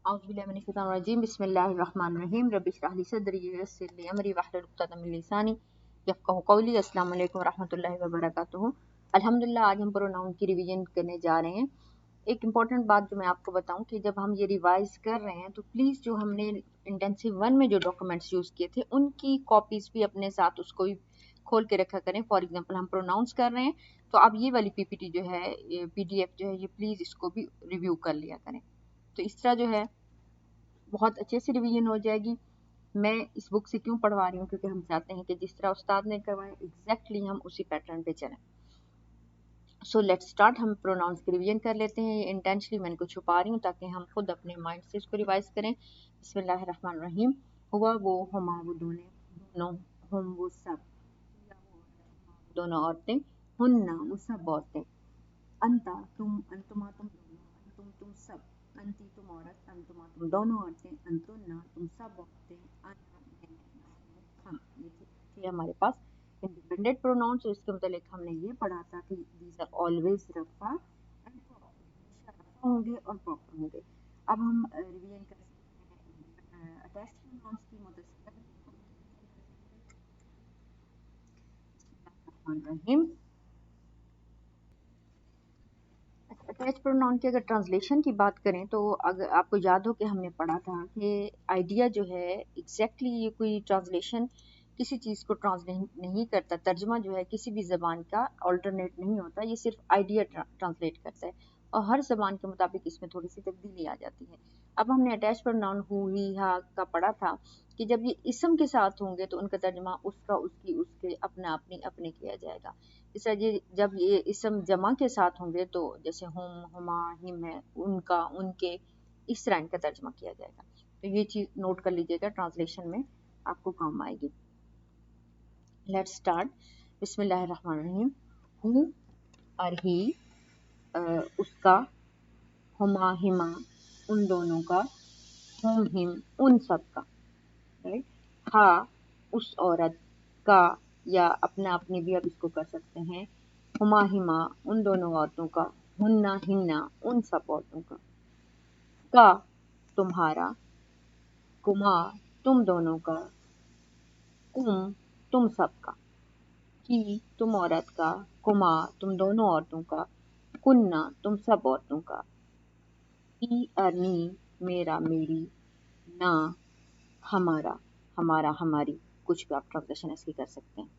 औज़ुबिल्लाहिमिनश्शैतानिर्रजीम बिस्मिल्लाहिर्रहमानिर्रहीम रब्बि इश्रह ली सदरी वयस्सिर ली अमरी वहलुल उक़दतम मिन लिसानी यफ़क़हू क़ौली। अस्सलामु अलैकुम रहमतुल्लाहि व बरकातुहू। अल्हम्दुलिल्लाह, आज हम प्रोनाउन की रिवीजन करने जा रहे हैं। एक इम्पॉर्टेंट बात जो मैं आपको बताऊं कि जब हम ये रिवाइज कर रहे हैं तो प्लीज़ जो हमने इंटेंसिव 1 में जो डॉक्यूमेंट्स यूज़ किए थे उनकी कॉपीज़ भी अपने साथ उसको भी खोल के रखा करें। फॉर एग्जांपल हम प्रोनाउंस कर रहे हैं तो अब ये वाली पीपीटी जो है, ये पीडीएफ जो है, ये प्लीज़ इसको भी रिव्यू कर लिया करें। तो इस तरह जो है बहुत अच्छे से रिवीजन हो जाएगी। मैं इस बुक से क्यों पढ़वा रही हूँ, क्योंकि हम चाहते हैं कि जिस तरह उस्ताद ने करवाया एग्जैक्टली हम उसी पैटर्न पे चलें। So let's start. हम प्रोनाउंस की रिवीजन कर लेते हैं। ये इंटेंशनली मैं इनको छुपा रही हूँ ताकि हम खुद अपने माइंड से इसको रिवाइज करें। बिस्मिल्लाहिर्रहमानिर्रहीम। हुआ वो, हुमा वो दोनों, हम वो सब, दोनों औरतें, हुन्ना वो सब औरतें, अंता तुम, अंतुमा तुम दोनों, अंतुम तुम सब, अंती तुम औरत, अंतुमा तुम दोनों औरतें, अंतुन्ना तुम सब औरतें, अना मैं, हम। ये थे हमारे पास इंडिपेंडेंट प्रोनाउंस। तो इसके मतलब हमने ये पढ़ा था कि दीज आर ऑलवेज रफा एंड प्रॉपर, हमेशा रफा होंगे और प्रॉपर होंगे। अब हम रिवीजन कर सकते हैं अटैच्ड प्रोनाउंस की मदद से। अटैच प्रोनाउन की अगर ट्रांसलेशन की बात करें तो अगर आपको याद हो कि हमने पढ़ा था कि आइडिया जो है एग्जैक्टली ये कोई ट्रांसलेशन किसी चीज़ को ट्रांसलेट नहीं करता। तर्जमा जो है किसी भी ज़बान का अल्टरनेट नहीं होता, ये सिर्फ आइडिया ट्रांसलेट करता है और हर ज़बान के मुताबिक इसमें थोड़ी सी तब्दीली आ जाती है। अब हमने अटैच प्रोनाउन हु, ही, हा का पढ़ा था कि जब ये इसम के साथ होंगे तो उनका तर्जमा उसका, उसकी, उसके, अपना, अपनी, अपने किया जाएगा। इस तरह जब ये इसम जमा के साथ होंगे तो जैसे हुम, हुमा, हिम है, उनका, उनके, इस तरह इनका तर्जमा किया जाएगा। तो ये चीज़ नोट कर लीजिएगा, ट्रांसलेशन में आपको काम आएगी। Let's start. बिस्मिल्लाहिर्रहमानिर्रहीम। हु और ही, उसका, हुमा हिमा उन दोनों का, हुम हिम उन सब का, राइट। हा उस औरत का, या अपना अपनी भी आप इसको कर सकते हैं। हुमा हिमा उन दोनों औरतों का, हुन्ना हिन्ना उन सब औरतों का तुम्हारा, कुमा तुम दोनों का, कुम तुम सब का, की तुम औरत का, कुमा तुम दोनों औरतों का, कुन्ना तुम सब औरतों का, ई अरनी मेरा मेरी, ना हमारा हमारा हमारी, कुछ भी आप ट्रांसलेशन ऐसे कर सकते हैं।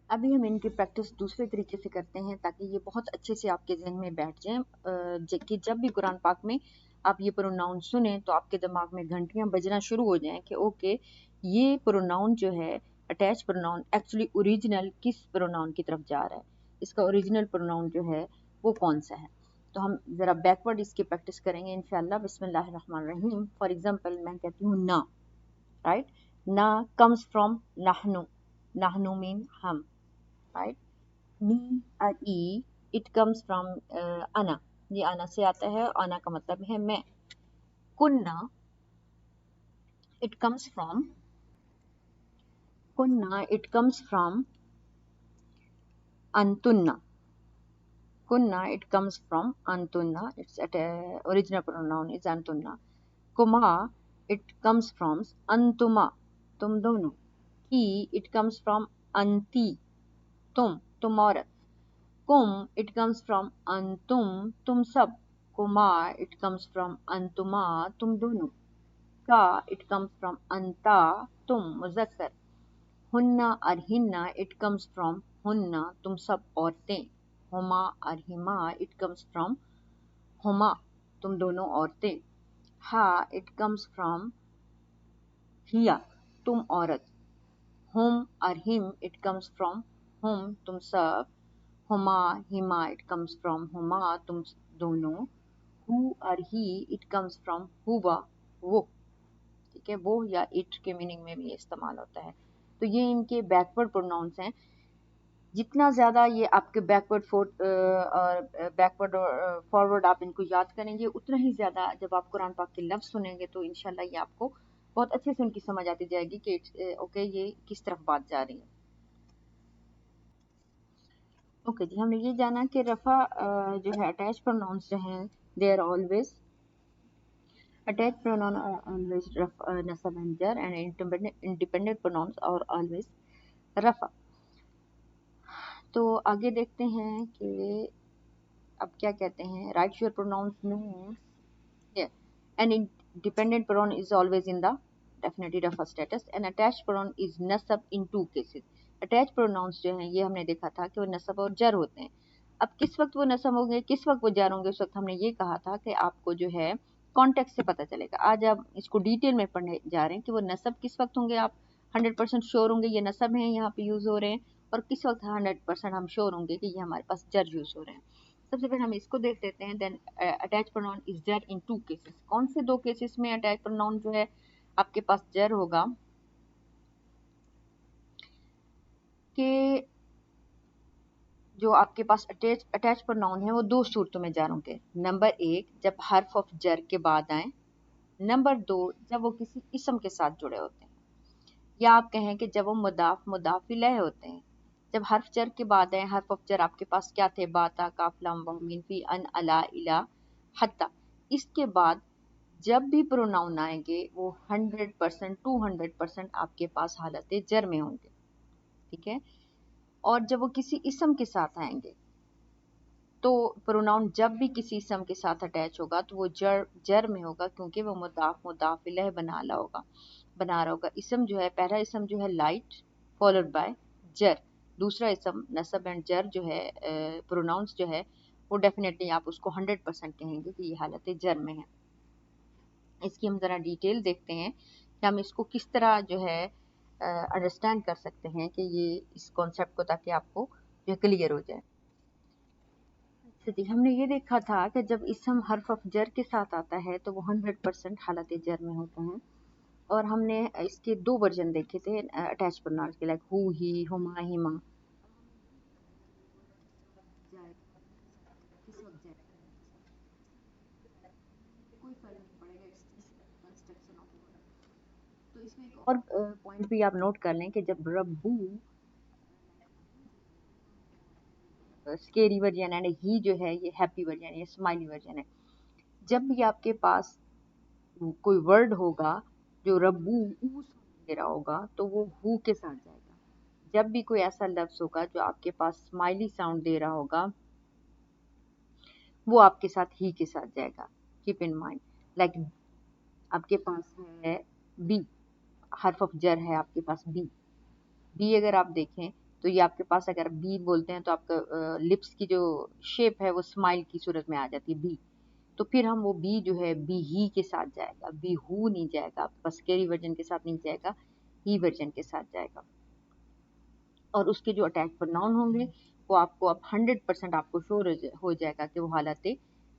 अभी हम इनकी प्रैक्टिस दूसरे तरीके से करते हैं ताकि ये बहुत अच्छे से आपके जहन में बैठ जाए कि जब भी कुरान पाक में आप ये प्रोनाउन सुने तो आपके दिमाग में घंटियां बजना शुरू हो जाएं कि ओके, ये प्रोनाउन जो है अटैच प्रोनाउन एक्चुअली ओरिजिनल किस प्रोनाउन की तरफ जा रहा है, इसका ओरिजिनल प्रोनाउन जो है वो कौन सा है। तो हम ज़रा बैकवर्ड इसकी प्रैक्टिस करेंगे इंशाल्लाह। बिस्मिल्लाहिर्रहमानिर्रहीम। फॉर एग्जाम्पल मैं कहती हूँ ना, राइट। ना कम्स फ्रॉम नाहनु, नाहनु मीन हम, right? Ni or e, it comes from ana, ये आना से आता है, आना का मतलब है मैं। कुन्ना, it comes from, Kunna it comes from antunna, Kunna it comes from antunna, its original pronoun is antunna। कुमा it comes from antuma, तुम दोनों। की it comes from anti, तुम औरत। कुम it comes from अंतुम, तुम सब। कुमा it comes from अंतुमा, तुम दोनों। का it comes from अंता, तुम मुज़क्कर। हुन्ना और हिन्ना it comes from हुन्ना, तुम सब औरतें। हुमा और हिमा it comes from हुमा, तुम दोनों औरतें। हा it comes from हिया, तुम औरत। हुम और हिम it comes from हुम, तुम सब। हुमा हिमा it comes from हुमा, तुम दोनों। हु और ही it comes from हुआ, वो, ठीक है। वो या इट के मीनिंग में भी इस्तेमाल होता है। तो ये इनके बैकवर्ड प्रोनाउंस हैं। जितना ज़्यादा ये आपके बैकवर्ड और फॉरवर्ड आप इनको याद करेंगे उतना ही ज़्यादा जब आप कुरान पाक के लफ्ज़ सुनेंगे तो इंशाल्लाह ये आपको बहुत अच्छे से उनकी समझ आती जाएगी कि ओके ये किस तरफ बात जा रही है। ओके जी, हमने ये जाना कि रफ़ा जो है अटैच प्रोनाउंस जो हैं they are always attached pronoun are always nasab and jar, and independent pronouns are always rafa. तो आगे देखते हैं कि अब क्या कहते हैं. Write your pronouns means yeah. An independent pronoun is always in the definitely rafa status. An attached pronoun is nasab in two cases. Attached pronouns जो हैं ये हमने देखा था कि वो नसब और जर होते हैं. अब किस वक्त वो नसब होंगे, किस वक्त वो जार होंगे, उस वक्त हमने ये कहा था कि आपको जो है कॉन्टेक्स्ट से पता चलेगा. आज आप इसको डिटेल में पढ़ने जा रहे हैं कि वो नसब किस वक्त होंगे. आप 100% श्योर होंगे ये नसब हैं यहाँ पे यूज हो रहे हैं, और किस वक्त 100% हम श्योर होंगे कि ये हमारे पास जर यूज हो रहे हैं. सबसे पहले हम इसको देख लेते हैं. देन अटैच प्रोनाउन इज जर इन टू केसेस. कौन से दो केसेस में अटैच प्रोनाउन जो है आपके पास जर होगा कि जो आपके पास अटैच प्रोनाउन है वो दो सूरतों में जार होंगे. नंबर एक, जब हर्फ ऑफ जर के बाद आए. नंबर दो, जब वो किसी इसम के साथ जुड़े होते हैं, या आप कहें कि जब वो मुदाफ इलैह होते हैं. जब हर्फ जर के बाद आए, हर्फ ऑफ जर आपके पास क्या थे, बाता, काफ, लाम, वाव, मीन, फी, अन, अला, इला, हत्ता. इसके बाद जब भी प्रोनाउन आएंगे वो 100% 200% आपके पास हालत जर में होंगे. ठीक है. और जब वो किसी इसम के साथ आएंगे तो प्रोनाउन जब भी किसी इसम के साथ अटैच होगा तो वो जर में होगा, क्योंकि वो मुदाफ इलैह बना रहा होगा. इसम जो है, पहला इसम जो है लाइट फॉलोड बाय जर. दूसरा इसम नसब एंड जर जो है प्रोनाउंस जो है वो डेफिनेटली आप उसको 100% कहेंगे कि ये हालत जर में है. इसकी हम ज़रा डिटेल देखते हैं कि हम इसको किस तरह जो है अंडरस्टैंड कर सकते हैं कि ये इस कॉन्सेप्ट को, ताकि आपको जो क्लियर हो जाए. जी, हमने ये देखा था कि जब इसम हर्फ ऑफ जर के साथ आता है तो वो 100% हालत जर में होता है. और हमने इसके दो वर्जन देखे थे अटैच प्रोनाउंस के, लाइक हु, ही, हुमा, हिमा. कोई फर्क नहीं पड़ेगा, कंस्ट्रक्शन ऑफ वर्ड. तो इसमें एक और पॉइंट भी आप नोट कर लें कि जब रब्बू स्केरी वर्जन है, ही जो है ये हैप्पी वर्जन है, स्माइली वर्जन है. जब भी आपके पास कोई वर्ड होगा जो रब्बू दे रहा होगा तो वो हु के साथ जाएगा. जब भी कोई ऐसा लफ्ज होगा जो आपके पास स्माइली साउंड दे रहा होगा वो आपके साथ ही के साथ जाएगा. Keep in mind. लाइक आपके पास है बी, हर्फ ऑफ जर है आपके पास बी. बी अगर आप देखें तो ये आपके पास, अगर बी बोलते हैं तो आपका लिप्स की जो शेप है वो स्माइल की सूरत में आ जाती है बी. तो फिर हम वो बी जो है बी ही के साथ जाएगा, बी हु नहीं जाएगा, आपके पास कैरी वर्जन के साथ नहीं जाएगा, ही वर्जन के साथ जाएगा. और उसके जो अटैच प्रोनाउन होंगे वो आपको अब 100% आपको शोर हो जाएगा कि वो हालत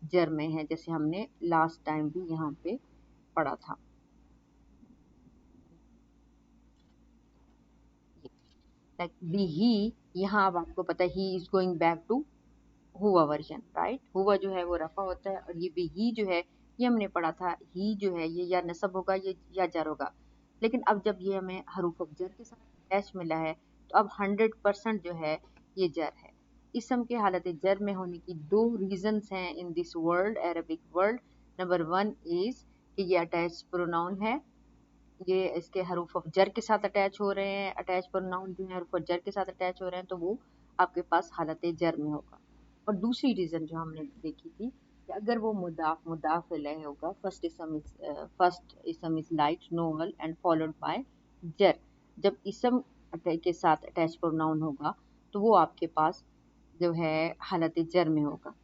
जर में है, जैसे हमने लास्ट टाइम भी यहाँ पे पढ़ा था. लाइक बी ही, यहाँ अब आपको पता है he is going back to हुआ वर्जन, राइट. हुआ जो है वो रफा होता है, और ये भी ही जो है ये हमने पढ़ा था, ही जो है ये या नसब होगा ये या जर होगा. लेकिन अब जब ये हमें हरूफ ऑफ जर के साथ अटैच मिला है तो अब 100% जो है ये जर है. इसम के हालत जर में होने की दो रीजंस हैं in this world, Arabic world. Number one is कि ये अटैच प्रोनाउन है, ये इसके हरूफ ऑफ जर के साथ अटैच हो रहे हैं. अटैच प्रोनाउन जो है हरूफ ऑफ जर के साथ अटैच हो रहे हैं तो वो आपके पास हालत जर में होगा. और दूसरी रीजन जो हमने देखी थी कि अगर वो मुदाफ इलैह होगा, फर्स्ट इसम is light novel and followed by जर. जब इसम के साथ अटैच प्रोनाउन होगा तो वो आपके पास जो है हालत जर में होगा.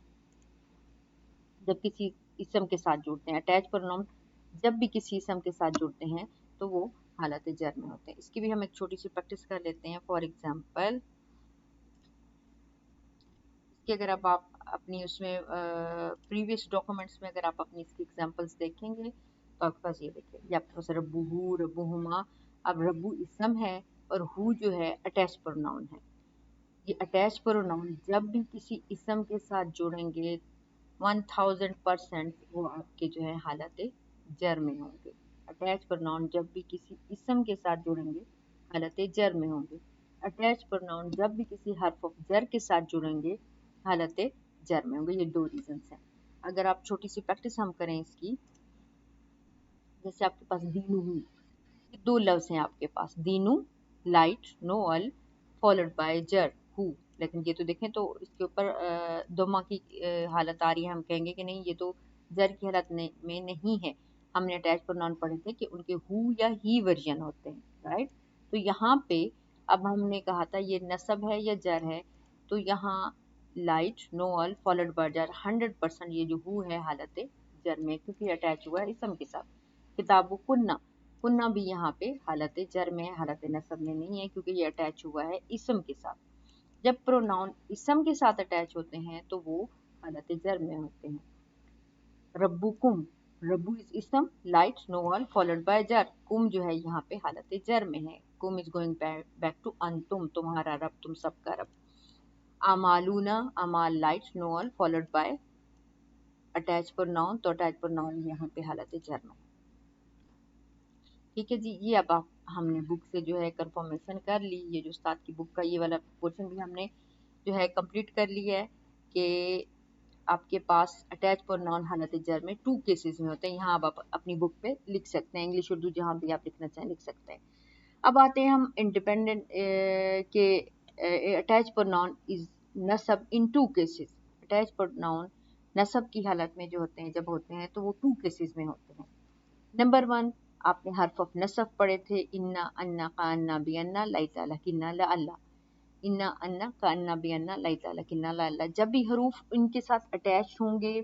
जब किसी इसम के साथ जुड़ते हैं अटैच प्रोनाउन, जब भी किसी इसम के साथ जुड़ते हैं तो वो हालत जर में होते हैं. इसकी भी हम एक छोटी सी प्रैक्टिस कर लेते हैं. फॉर एग्जांपल, कि अगर अब आप अपनी उसमें प्रीवियस डॉक्यूमेंट्स में अगर आप अपनी इसकी एग्जांपल्स देखेंगे तो आपके पास ये देखिए, ये आपके पास रब्बू, रब्बुहुमा. अब रब्बू इसम है और हु जो है अटैच प्रोनाउन है. ये अटैच प्रोनाउन जब भी किसी इसम के साथ जुड़ेंगे 1000% वो आपके जो है हालत जर में होंगे. अटैच प्रोनाउन जब भी किसी इसम के साथ जुड़ेंगे हालत जर में होंगे. अटैच प्रोनाउन जब भी किसी हर्फ ऑफ जर के साथ जुड़ेंगे हालत जर में होंगे। ये दो रीजंस हैं। अगर आप छोटी सी प्रैक्टिस हम करें इसकी, जैसे आपके पास दीनू हूँ, दो लफ्ज हैं आपके पास, दीनू लाइट नो अल फॉलोड बाय जर हु, लेकिन ये तो देखें तो इसके ऊपर दोमा की हालत आ रही है। हम कहेंगे कि नहीं ये तो जर की हालत में नहीं है। हमने अटैच प्रोनाउन पढ़े थे कि उनके हु या ही वर्जन होते हैं, राइट। तो यहाँ पे अब हमने कहा था ये नसब है या जर है, तो यहाँ लाइट नो अल फॉलोड बाय जर 100% ये जो हु है हालत जर में, क्योंकि अटैच हुआ है इसम के साथ। किताबु कुन्ना, कुन्ना भी यहाँ पे हालत जर में है, हालत नसब में नहीं है, क्योंकि ये अटैच हुआ है इसम के साथ। जब प्रोनाउन इसम के साथ अटैच होते हैं तो वो हालत जर में होते हैं। रब्बुकुम, रब्बु इज इसम, लाइट नोअल फॉलोड बाय जर, कुम जो है यहाँ पे हालत जर में है। कुम इज गोइंग बैक टू अंतुम, तुम्हारा रब, तुम सबका रब। अमालूना, अमाल लाइट नोअल फॉलोड बाय अटैच प्रोनाउन, तो अटैच प्रोनाउन यहाँ पे हालत जर में। ठीक है जी, ये अब आप हमने बुक से जो है कंफर्मेशन कर ली। ये जो उस्ताद की बुक का ये वाला पोर्शन भी हमने जो है कंप्लीट कर लिया है कि आपके पास अटैच प्रोनाउन हालत जर में 2 केसेस में होते हैं। यहाँ अब आप अपनी बुक पे लिख सकते हैं, इंग्लिश उर्दू जहाँ भी आप लिखना चाहें लिख सकते हैं। अब आते हैं हम इंडिपेंडेंट के अटैच प्रोनाउन इज नसब इन 2 केसेस। अटैच प्रोनाउन नसब की हालत में जो होते हैं, जब होते हैं तो वो 2 केसेस में होते हैं। नंबर 1 आपने हर्फ ऑफ नसब पढ़े थे, इन्ना अन्ना का अन्ना बी अन्ना लैता लकिन्ना ला अल्लाह, इन्ना अन्ना का अन्ना बी अन्ना लैता लकिन्ना ला अल्लाह। जब भी हरूफ इनके साथ अटैच होंगे,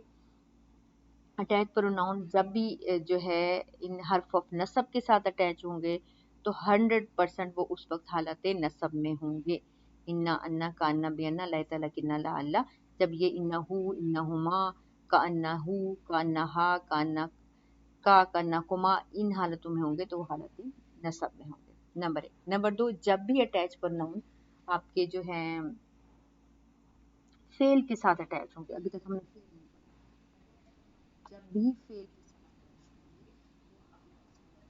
अटैच प्रोनाउन जब भी जो है इन हर्फ ऑफ नसब के साथ अटैच होंगे तो 100% वो उस वक्त हालत नसब में होंगे। इन्ना अन्ना का अन्ना बी अन्ना लैता लकिन्ना ला अल्लाह, जब ये इन्ना हु, इन्ना हुमा, का अन्ना हु, का अन्ना हा, का अन्ना का करना कुमा, इन हालतों में होंगे तो वो हालत नसब में होंगे। नंबर 1। नंबर 2, जब भी अटैच प्रोनाउन आपके जो है फेल के साथ अटैच होंगे, अभी तक हमने फेल नहीं पढ़ा, जब भी फेल के साथ अटैच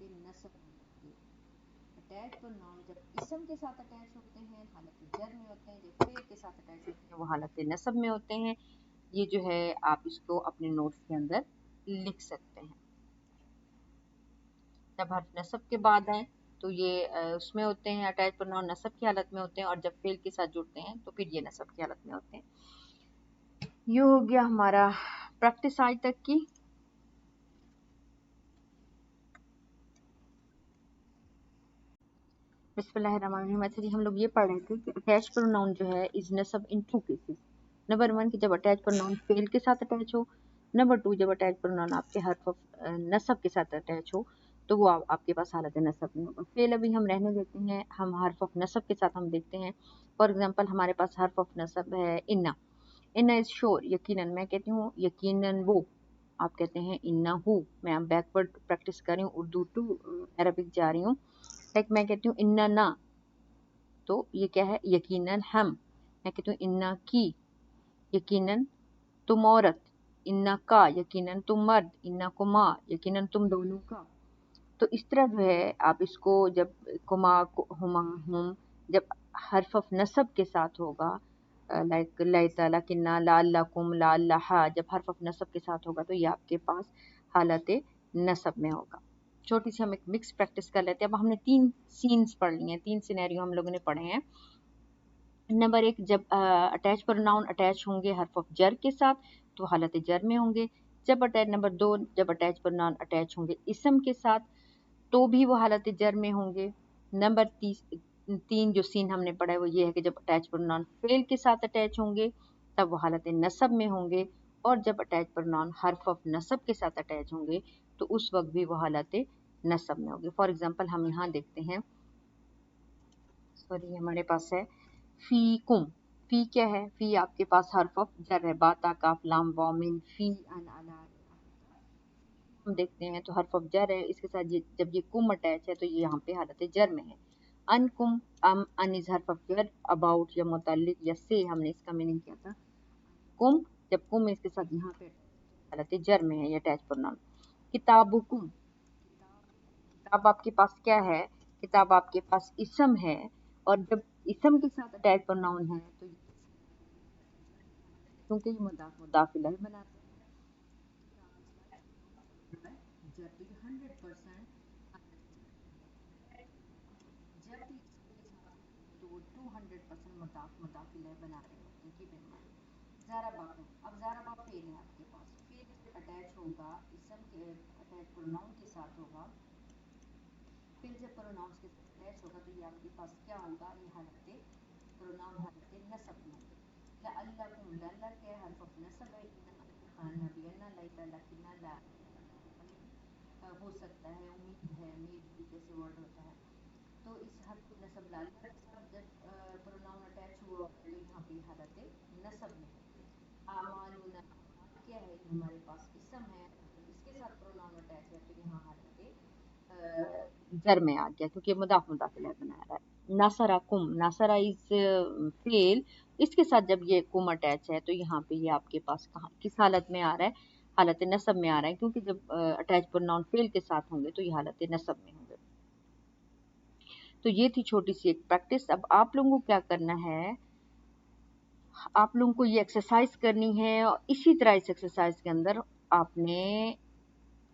होंगे वो नसब में होंगे। अटैच प्रोनाउन जब इसम के साथ अटैच होते हैं हालत जर में होते हैं, जब फेल के साथ अटैच होते हैं वो हालत नसब में होते हैं। ये जो है आप इसको अपने नोट्स के अंदर लिख सकते हैं। जब हर्फ नसब के बाद आए तो ये उसमें होते हैं, अटैच प्रोनाउन नसब की हालत में होते हैं, और जब फेल के साथ जुड़ते हैं तो फिर ये नसब की हालत में होते हैं। ये हो गया हमारा प्रैक्टिस आज तक की। बिस्मिल्लाहिर्रहमानिर्रहीम। अच्छा जी, हम लोग ये पढ़ रहे थे कि अटैच प्रोनाउन जो है इज नसब इन 2 केसेस। नंबर 1 कि जब अटैच प्रोनाउन फेल के साथ अटैच हो। नंबर 2 जब अटैच प्रोनाउन आपके हर्फ ऑफ नसब के साथ अटैच हो तो वो आपके पास हालत नसब में होगा। फेल अभी हम रहने देते हैं, हम हर्फ ऑफ नसब के साथ हम देखते हैं। फॉर एग्जांपल हमारे पास हर्फ ऑफ नसब है इन्ना, इन्ना इज श्योर, यकीनन। मैं कहती हूँ यकीनन वो, आप कहते हैं इन्ना हु। मैं अब बैकवर्ड प्रैक्टिस कर रही हूँ, उर्दू टू अरबिक जा रही हूँ। लाइक मैं कहती हूँ इन्ना ना, तो ये क्या है, यकीनन हम। मैं कहती हूँ इन्ना की, यकीनन तुम औरत। इन्ना का, यकीनन तुम मर्द। इन्ना कुमा, यकीनन तुम दोनों का। तो इस तरह जो है आप इसको जब कुमा हुमा हुम जब हर्फ ऑफ नसब के साथ होगा, लाइक लैता लकिन्ना ला अल्लाह कुम ला अल्लाह, जब हर्फ ऑफ नसब के साथ होगा तो ये आपके पास हालत नसब में होगा। छोटी सी हम एक मिक्स प्रैक्टिस कर लेते हैं। अब हमने 3 सीन्स पढ़ लिए हैं, 3 सिनेरियो हम लोगों ने पढ़े हैं। नंबर 1 जब अटैच प्रोनाउन अटैच होंगे हर्फ ऑफ जर के साथ तो हालत जर में होंगे। जब अटैच नंबर 2 जब अटैच प्रोनाउन अटैच होंगे इसम के साथ तो भी वो हालत जर में होंगे। नंबर 3 जो सीन हमने पढ़ा है वो ये है कि जब अटैच प्रोनाउन फेल के साथ अटैच होंगे तब वो हालत नसब में होंगे, और जब अटैच प्रोनाउन हर्फ ऑफ नसब के साथ अटैच होंगे तो उस वक्त भी वो हालत नसब में होंगे। फॉर एग्जांपल हम यहाँ देखते हैं, सॉरी हमारे पास है फी कुम। फी क्या है, फी आपके पास हर्फ ऑफ जर है, बाता काफ लाम वाव मिन फी अन अला। हम देखते हैं तो हर्फ ऑफ जर है, इसके साथ जब ये कुम अटैच है तो ये यहाँ पे हालत जर में है। अन कुम, अन इज हर्फ ऑफ जर, अबाउट या मुतल्लिक या से, हमने इसका मीनिंग किया था। कुम, जब कुम इसके साथ यहाँ पे हालत जर में है, ये अटैच प्रोनाउन। किताबुकुम, किताब आपके पास क्या है, किताब आपके पास इसम है, और जब اسم کے ساتھ اٹیچ پروناؤن ہے تو کیونکہ یہ مضاف الیہ بناتے ہیں، جب بھی 100% جب بھی اس کے ساتھ تو وہ 200% مضاف الیہ بناتے ہوتے ہیں، کیپ ان مائنڈ۔ ضربا کو، اب ضربا فعل ہے آپ کے پاس، فعل جب اٹیچ ہوگا اسم کے اٹیچ پروناؤن کے ساتھ ہوگا، فعل جب پروناؤن کے ساتھ اٹیچ ہوگا تو یہ آپ کے پاس کیا ہوگا، یہ حالت پروناؤن حالت نصب میں ہوگی۔ لعلکم، لعل کے حرف آف نصب ہے، نبی لیس لکنہ لا، ہو سکتا ہے، امید ہے، امید بھی جیسے ورڈ ہوتا ہے، تو اس حرف نصب لالہ کے ساتھ جب پروناؤن اٹیچ ہوا ہوگا تو یہاں پہ حالت نصب میں ہوگی۔ اعمالنا، اعمال کیا ہے، یہ ہمارے پاس اسم ہے، جب اس کے ساتھ پروناؤن اٹیچ ہے تو یہاں حالت زر میں آ گیا کیونکہ مضاف الیہ بنا رہا ہے۔ ناصرہ کم، ناصرہ از فیل، اس کے ساتھ جب یہ کم اٹیچ ہے تو یہاں پہ یہ آپ کے پاس کہاں کس حالت میں آ رہا ہے، حالت نصب میں آ رہا ہے، کیونکہ جب اٹیچ پروناؤن فیل کے ساتھ ہوں گے تو یہ حالت نصب میں ہوں گے۔ تو یہ تھی چھوٹی سی ایک پریکٹس۔ اب آپ لوگوں کو کیا کرنا ہے، آپ لوگوں کو یہ ایکسرسائز کرنی ہے، اور اسی طرح اس ایکسرسائز کے اندر آپ نے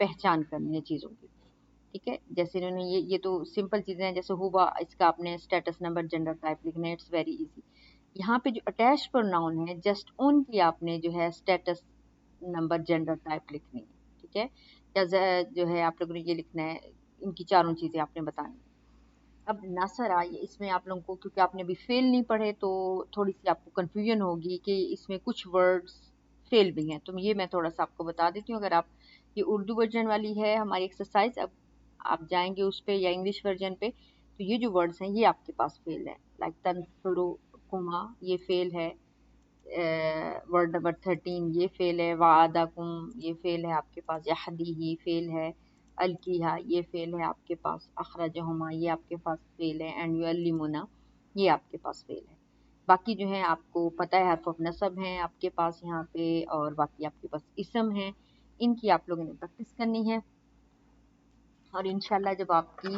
پہچان کرنی ہے چیزوں کی، ٹھیک ہے؟ جیسے انہوں نے یہ تو سمپل چیزیں ہیں، جیسے ہوا، اس کا آپ نے اسٹیٹس نمبر جنڈر ٹائپ لکھنا ہے، اٹس ویری ایزی۔ یہاں پہ جو اٹیچ پروناؤن ہے جسٹ ان کی آپ نے جو ہے اسٹیٹس نمبر جنڈر ٹائپ لکھنی ہے، ٹھیک ہے؟ یا جو ہے آپ لوگوں نے یہ لکھنا ہے، ان کی چاروں چیزیں آپ نے بتانی۔ اب ناصر آئیے، اس میں آپ لوگوں کو کیونکہ آپ نے ابھی فیل نہیں پڑھے تو تھوڑی سی آپ کو کنفیوژن ہوگی کہ اس میں کچھ ورڈز فیل بھی ہیں، تو یہ میں تھوڑا سا آپ کو بتا دیتی ہوں۔ اگر آپ یہ اردو ورژن والی ہے ہماری ایکسرسائز، اب آپ جائیں گے اس پہ یا انگلش ورژن پہ تو یہ جو ورڈز ہیں یہ آپ کے پاس فیل ہے، لائک تنصرو کما، یہ فیل ہے۔ ورڈ نمبر 13 یہ فیل ہے، وعدکم یہ فیل ہے آپ کے پاس، یحدیہ فیل ہے، الکیہ یہ فیل ہے آپ کے پاس، اخرجہما یہ آپ کے پاس فیل ہے، اینڈ یعلمنا یہ آپ کے پاس فیل ہے۔ باقی جو ہیں آپ کو پتہ ہے، حرف آف نصب ہیں آپ کے پاس یہاں پہ، اور باقی آپ کے پاس اسم ہیں، ان کی آپ لوگوں نے پریکٹس کرنی ہے۔ اور انشاءاللہ جب آپ کی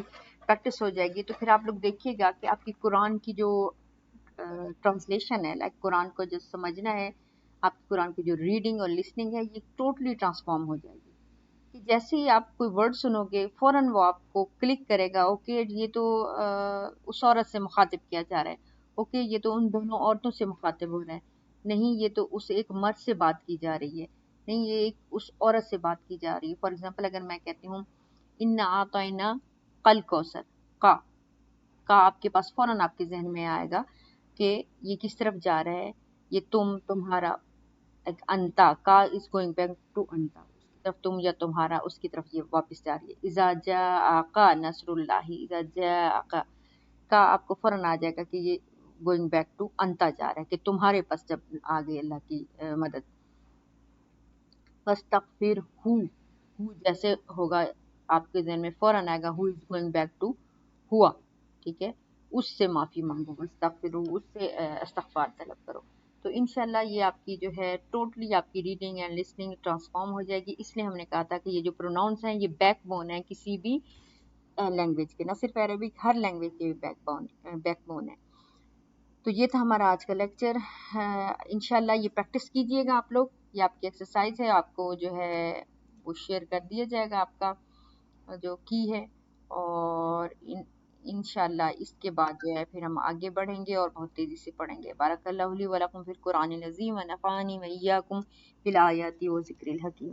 پریکٹس ہو جائے گی تو پھر آپ لوگ دیکھیے گا کہ آپ کی قرآن کی جو ٹرانسلیشن ہے، لائک قرآن کو جو سمجھنا ہے، آپ کی قرآن کی جو ریڈنگ اور لسننگ ہے، یہ ٹوٹلی ٹرانسفارم ہو جائے گی کہ جیسے ہی آپ کوئی ورڈ سنو گے فوراً وہ آپ کو کلک کرے گا، اوکے یہ تو اس عورت سے مخاطب کیا جا رہا ہے، اوکے یہ تو ان دونوں عورتوں سے مخاطب ہو رہا ہے، نہیں یہ تو اس ایک مرد سے بات کی جا رہی ہے، نہیں یہ ایک اس عورت سے بات کی جا رہی ہے۔ فار ایگزامپل اگر میں کہتی ہوں انا اعطینا کل کوثر، کا آپ کے پاس فوراً آپ کے ذہن میں آئے گا کہ یہ کس طرف جا رہا ہے، یہ تم، تمہارا، ایک انتا، کا از گوئنگ بیک ٹو انتا، اس کی طرف تم یا تمہارا، اس کی طرف یہ واپس جا رہی ہے۔ اذا جاء کا نصر اللہ، اذا جاء کا آپ کو فوراً آ جائے گا کہ یہ گوئنگ بیک ٹو انتا جا رہا ہے، کہ تمہارے پاس جب آ گئی اللہ کی مدد۔ فاستغفر ہو جیسے ہوگا آپ کے ذہن میں فوراً آئے گا ہو از گوئنگ بیک ٹو ہوا، ٹھیک ہے؟ اس سے معافی مانگو، استغفروا، اس سے استغفار طلب کرو۔ تو انشاءاللہ یہ آپ کی جو ہے ٹوٹلی آپ کی ریڈنگ اینڈ لسننگ ٹرانسفارم ہو جائے گی۔ اس لیے ہم نے کہا تھا کہ یہ جو پروناؤنس ہیں یہ بیک بون ہے کسی بھی لینگویج کے، نہ صرف عربک، ہر لینگویج کے بیک بون ہے۔ تو یہ تھا ہمارا آج کا لیکچر۔ انشاءاللہ یہ پریکٹس کیجئے گا آپ لوگ، یہ آپ کی ایکسرسائز ہے، آپ کو جو ہے وہ شیئر کر دیا جائے گا آپ کا جو کی ہے، اور انشاءاللہ اس کے بعد جو ہے پھر ہم آگے بڑھیں گے اور بہت تیزی سے پڑھیں گے۔ بارک اللہ لی و لکم فی القرآن العظیم و نفعنی و ایاکم بالآیات و ذکر الحکیم۔